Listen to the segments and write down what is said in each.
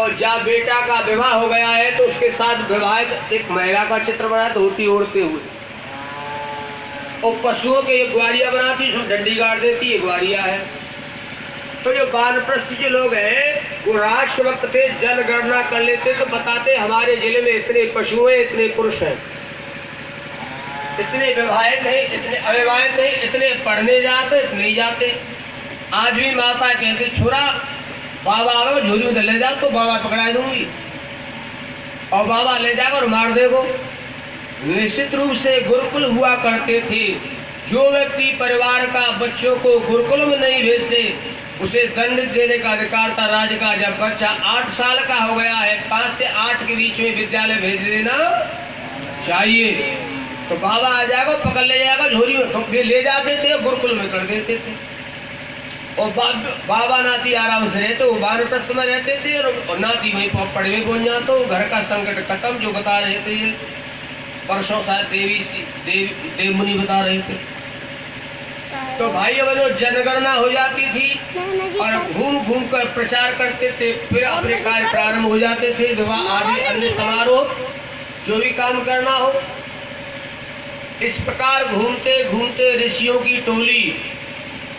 और जब बेटा का विवाह हो गया है तो उसके साथ विवाहित एक महिला का चित्र बना, धोती ओढ़ते हुए, और पशुओं के ये ग्वारिया बनाती, उसमें डंडी गाड़ देती, ये ग्वारिया है। तो जो वानप्रस्थ जो लोग हैं वो राष्ट्र वक्त थे, जनगणना कर लेते तो बताते हमारे जिले में इतने पशु हैं, इतने पुरुष हैं, इतने विवाहित हैं, इतने अविवाहित हैं, इतने पढ़ने जाते, इतने नहीं जाते। आज भी माता कहती छोरा बाबा आओ झोली में ले जाओ तो बाबा पकड़ा दूंगी, और बाबा ले जाकर और मार देगो। निश्चित रूप से गुरुकुल हुआ करते थे। जो व्यक्ति परिवार का बच्चों को गुरुकुल में नहीं भेजते उसे दंड देने का अधिकार था राज्य का। जब बच्चा 8 साल का हो गया है, 5 से 8 के बीच में विद्यालय भेज देना चाहिए। तो बाबा आ जाएगा, पकड़ ले जाएगा झोली में, तो ले जाते थे, गुरुकुल में कर देते थे। और बाबा नाती आराम से रहते, वो वानप्रस्थ में रहते थे, और नाती वहीं पढ़वे पहुंच जाते, घर का संकट खत्म। जो बता रहे थे ये परसों शायद देव मुनि बता रहे थे। तो भाई बहनों जनगणना हो जाती थी और घूम घूम कर प्रचार करते थे, फिर अपने कार्य प्रारंभ हो जाते थे, विवाह आदि अन्य समारोह जो भी काम करना हो। इस प्रकार घूमते घूमते ऋषियों की टोली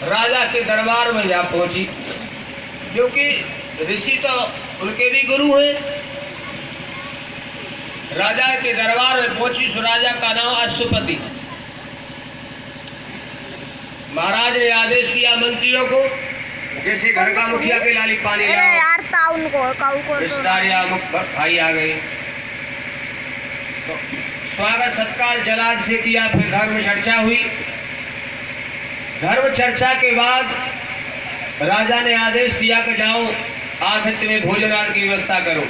राजा के दरबार में जा पहुंची, जो कि ऋषि तो उनके भी गुरु हैं। राजा के दरबार में पहुंची, सो राजा का नाम अश्वपति। महाराज ने आदेश किया मंत्रियों को, जैसे घर का मुखिया के लाली पानी रिश्तेदार या भाई आ गए तो स्वागत सत्कार जलाद से किया। फिर धर्म चर्चा हुई। धर्म चर्चा के बाद राजा ने आदेश दिया कि जाओ आतिथ्य में भोजन आदि की व्यवस्था करो।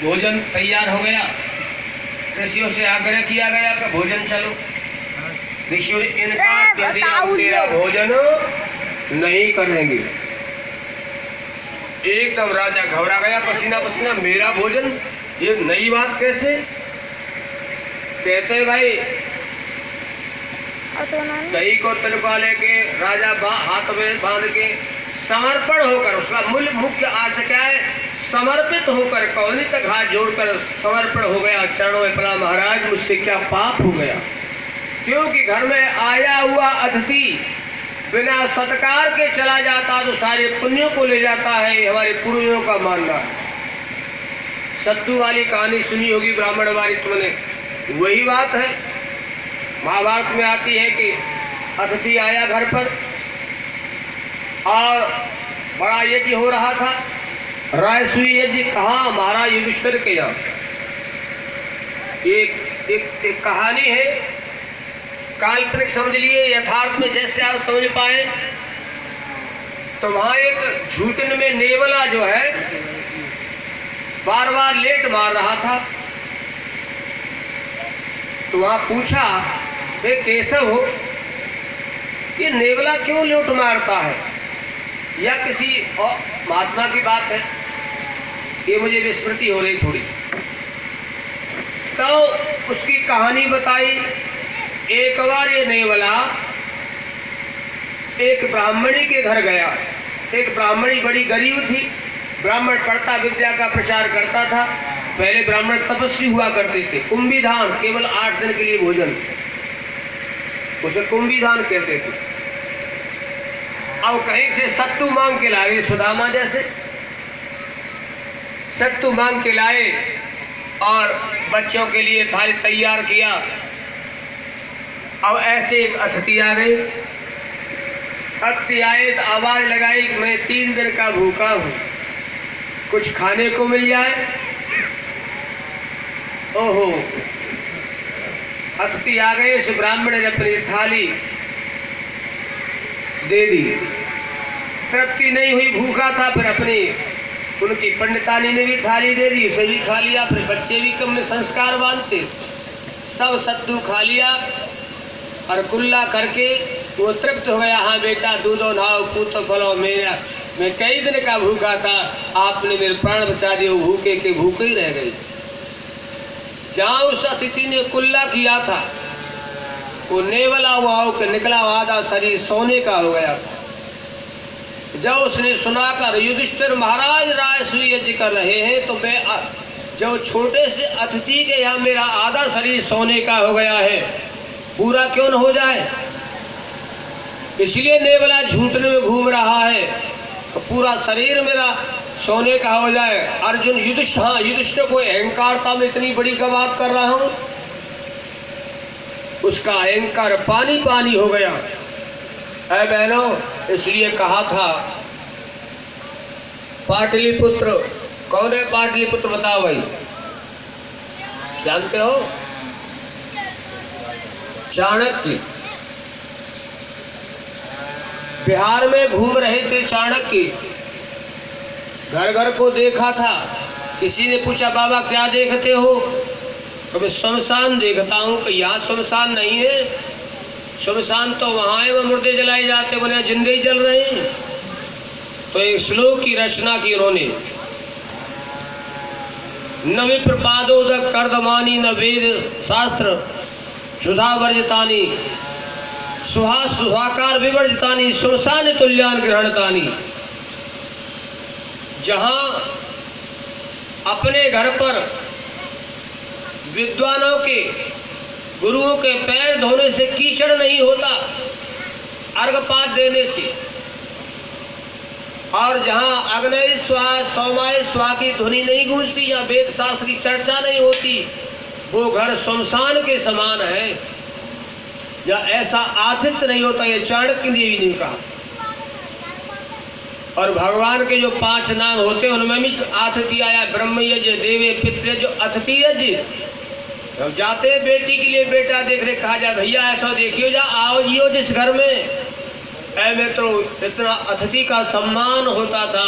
भोजन तैयार हो गया। ऋषियों से आग्रह किया गया कि भोजन चलो। ऋषियों ने इनकार कर दिया, तेरा भोजन नहीं करेंगे। एकदम राजा घबरा गया, पसीना पसीना, मेरा भोजन, ये नई बात कैसे? कहते भाई दही को तिलका लेके राजा हाथ में बांध के समर्पण होकर, उसका मूल मुख्य आशय क्या है? समर्पित होकर कौनी तक हाथ जोड़कर समर्पण हो गया चरणों में, प्रणाम महाराज मुझसे क्या पाप हो गया? क्योंकि घर में आया हुआ अतिथि बिना सत्कार के चला जाता तो सारे पुण्यों को ले जाता है, हमारे पूर्वजों का मानना है। सत्तू वाली कहानी सुनी होगी ब्राह्मण वाली तुमने, वही बात है। महाभारत में आती है कि अतिथि आया घर पर और बड़ा यज्ञ हो रहा था, रायसुई यज्ञ। कहाँ? महाराज युधिष्ठिर के यहाँ। एक कहानी है, काल्पनिक समझ लिए, यथार्थ में जैसे आप समझ पाए। तो वहां एक झूठन में नेवला जो है बार बार लेट मार रहा था। तो वहां पूछा, वे केशव हो, ये नेवला क्यों लेट मारता है? या किसी और महात्मा की बात है? ये मुझे विस्मृति हो रही थोड़ी। तो उसकी कहानी बताई। एक बार ये नेवला एक ब्राह्मणी के घर गया। एक ब्राह्मणी बड़ी गरीब थी। ब्राह्मण पढ़ता विद्या का प्रचार करता था। पहले ब्राह्मण तपस्वी हुआ करते थे। कुंभीधान, केवल 8 दिन के लिए भोजन, उसे कुंभीधान कहते थे। अब कहीं से सत्तू मांग के लाए, सुदामा जैसे सत्तू मांग के लाए और बच्चों के लिए थाली तैयार किया। अब ऐसे एक अतिथि आ गए। अतिथि आए तो आवाज लगाई, मैं 3 दिन का भूखा हूं, कुछ खाने को मिल जाए। ओहो, अतिथि आ गए। इस ब्राह्मण ने अपनी थाली दे दी। तृप्ति नहीं हुई, भूखा था। फिर अपनी उनकी पंडितानी ने भी थाली दे दी, उसे भी खा लिया। फिर बच्चे भी कम में संस्कार बांधते, सब सत्तू खा लिया और कुल्ला करके वो तृप्त हो गया। हाँ बेटा, दूधो नहाओ, पूतो फलो, मैं कई दिन का भूखा था, आपने मेरे प्राण बचा दिए। भूखे के भूखे ही रह गए। जहाँ उस अतिथि ने कुल्ला किया था, वो नेवला हुआ हो के निकला, आधा शरीर सोने का हो गया था। जब उसने सुनाकर युधिष्ठिर महाराज राजसूय यज्ञ कर रहे हैं तो मैं जब छोटे से अतिथि के यहाँ मेरा आधा शरीर सोने का हो गया है, पूरा क्यों न हो जाए, इसलिए नेवला झूठने में घूम रहा है, तो पूरा शरीर मेरा सोने का हो जाए। अर्जुन युधिष्ठिर को अहंकारता में इतनी बड़ी का बात कर रहा हूं, उसका अहंकार पानी पानी हो गया है बहनों। इसलिए कहा था पाटलिपुत्र, कौन है पाटलिपुत्र बताओ भाई, जानते हो? चाणक्य। बिहार में घूम रहे थे चाणक्य, घर घर को देखा था। किसी ने पूछा बाबा क्या देखते हो? कभी शमशान देखता हूँ। कि यहाँ शमशान नहीं है, शमशान तो वहाँ है, वो मुर्दे जलाए जाते, बोले जिंदे ही जल रहे हैं। तो एक श्लोक की रचना की उन्होंने, न विप्रपादोदक कर्दमानी न वेद शास्त्र सुधा वर्जितानी सुहाकार विवर्जितानी शमशान तुल्यान ग्रहणतानी। जहां अपने घर पर विद्वानों के गुरुओं के पैर धोने से कीचड़ नहीं होता, अर्घपात देने से, और जहां अग्नय स्वा सौमाय स्वा की ध्वनि नहीं गूंजती, जहां वेद शास्त्र की चर्चा नहीं होती, वो घर शमशान के समान है, या ऐसा आतिथ्य नहीं होता। ये चाणक्य देवी ने कहा। और भगवान के जो 5 नाम होते हैं उनमें भी आतिथ्य आया, ब्रह्म यज्ञ, देवे पितृ, जो अतिथि यज्ञ। जब जाते हैं बेटी के लिए बेटा देखने, कहा जाए भैया ऐसा देखियो, जा आओ जियो जिस घर में, ऐ मित्रों इतना अतिथि का सम्मान होता था।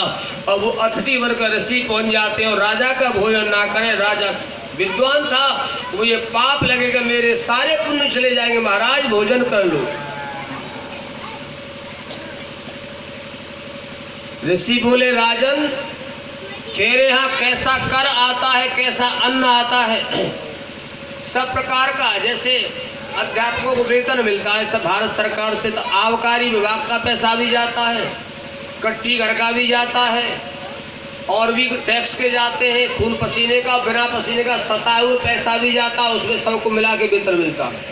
और वो अतिथि बनकर ऋषि पहुंच जाते हैं और राजा का भोजन ना करें। राजा विद्वान था, मुझे पाप लगेगा, मेरे सारे पुण्य चले जाएंगे, महाराज भोजन कर लो। ऋषि बोले राजन तेरे यहाँ कैसा कर आता है, कैसा अन्न आता है, सब प्रकार का। जैसे अध्यापकों को वेतन मिलता है सब भारत सरकार से, तो आबकारी विभाग का पैसा भी जाता है, कट्टी घर का भी जाता है, और भी टैक्स के जाते हैं, खून पसीने का बिना पसीने का सताए हुए पैसा भी जाता है, उसमें सबको मिला के वेतन मिलता है।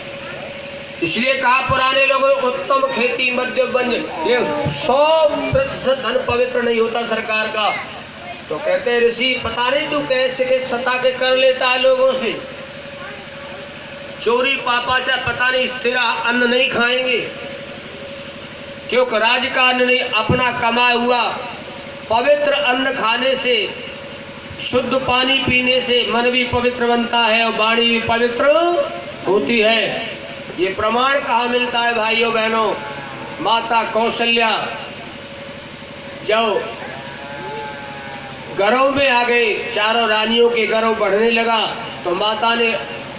इसलिए कहा पुराने लोगों ने उत्तम खेती मध्य बंज, ये 100% धन पवित्र नहीं होता सरकार का। तो कहते हैं ऋषि पता नहीं तू कैसे के सता के कर लेता है लोगों से, चोरी पापाचार, पता नहीं स्थिर अन्न नहीं खाएंगे, क्योंकि राज्य का अन्न नहीं, अपना कमाया हुआ पवित्र अन्न खाने से, शुद्ध पानी पीने से मन भी पवित्र बनता है और वाणी भी पवित्र होती है। ये प्रमाण कहाँ मिलता है भाइयों बहनों? माता कौशल्या जब गर्भ में आ गई, चारों रानियों के गर्भ बढ़ने लगा, तो माता ने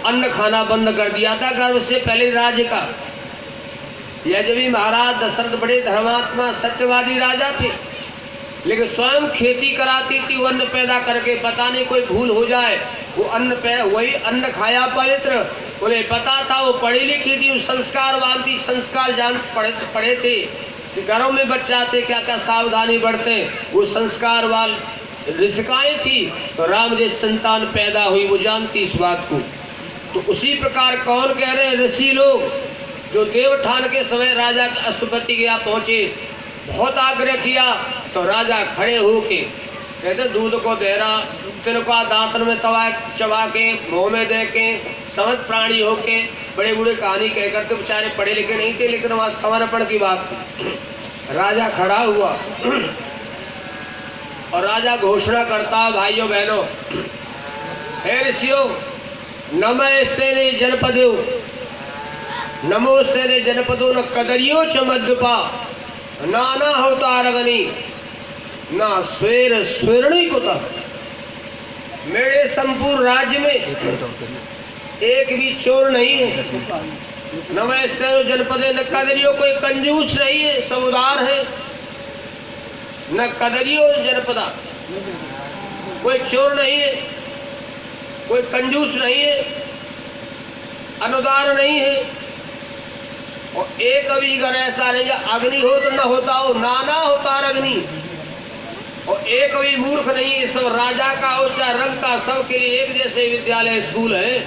अन्न खाना बंद कर दिया था गर्भ से पहले राज्य का। यजवी महाराज दशरथ बड़े धर्मात्मा सत्यवादी राजा थे, लेकिन स्वयं खेती कराती थी, अन्न पैदा करके, पता नहीं कोई भूल हो जाए, वो अन्न वही अन्न खाया पवित्र। उन्हें पता था, वो पढ़ी लिखी थी, संस्कारवान थी, संस्कार जान पढ़े थे कि घरों में बच्चा थे क्या क्या सावधानी बरते, वो संस्कारवान ऋषिकाएं थी। तो राम जैसी संतान पैदा हुई, वो जानती इस बात को। तो उसी प्रकार कौन कह रहे हैं ऋषि लोग, जो देवठान के समय राजा अश्वपति के यहाँ पहुँचे, बहुत आग्रह किया, तो राजा खड़े होके कहते दूध को देरा, तिनका दांतन में चबा के, मुँह में दे के, समझ प्राणी होके, बड़े बूढ़े कहानी कह करके, बेचारे पढ़े लिखे नहीं थे, लेकिन वहाँ समर्पण की बात थी। राजा खड़ा हुआ और राजा घोषणा करता, भाइयों बहनों, हे ऋषियों, नमस्ते जनपदो, नमोस्ते जनपदो, न कदरियो च मध्यपा, नाना होता रगनी, ना स्वेर स्वेरणी कुता। मेरे संपूर्ण राज्य में एक भी चोर नहीं है, नमस्ते जनपदे, न कदरियो, कोई कंजूस नहीं है, सब उदार है, न कदरियो जनपदा, कोई चोर नहीं है, कोई कंजूस नहीं है, अनुदार नहीं है, और एक अभी अगर ऐसा नहीं अग्नि हो तो न होता हो, नाना होता अग्नि। और एक भी मूर्ख नहीं है, सब राजा का हो चाहे रंग का, सब के लिए एक जैसे विद्यालय स्कूल है।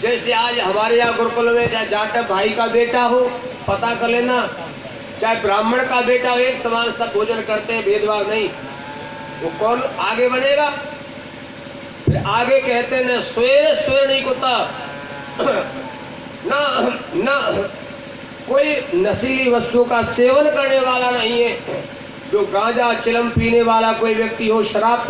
जैसे आज हमारे यहाँ गुरुकुल में चाहे जाटव भाई का बेटा हो, पता कर लेना, चाहे ब्राह्मण का बेटा हो, एक समान सब भोजन करते हैं, भेदभाव नहीं। वो कौन आगे बनेगा? फिर आगे कहते हैं न स्वेर नहीं कुत्ता ना कोई नशीली वस्तु का सेवन करने वाला नहीं है। जो गांजा चिलम पीने वाला कोई व्यक्ति हो, शराब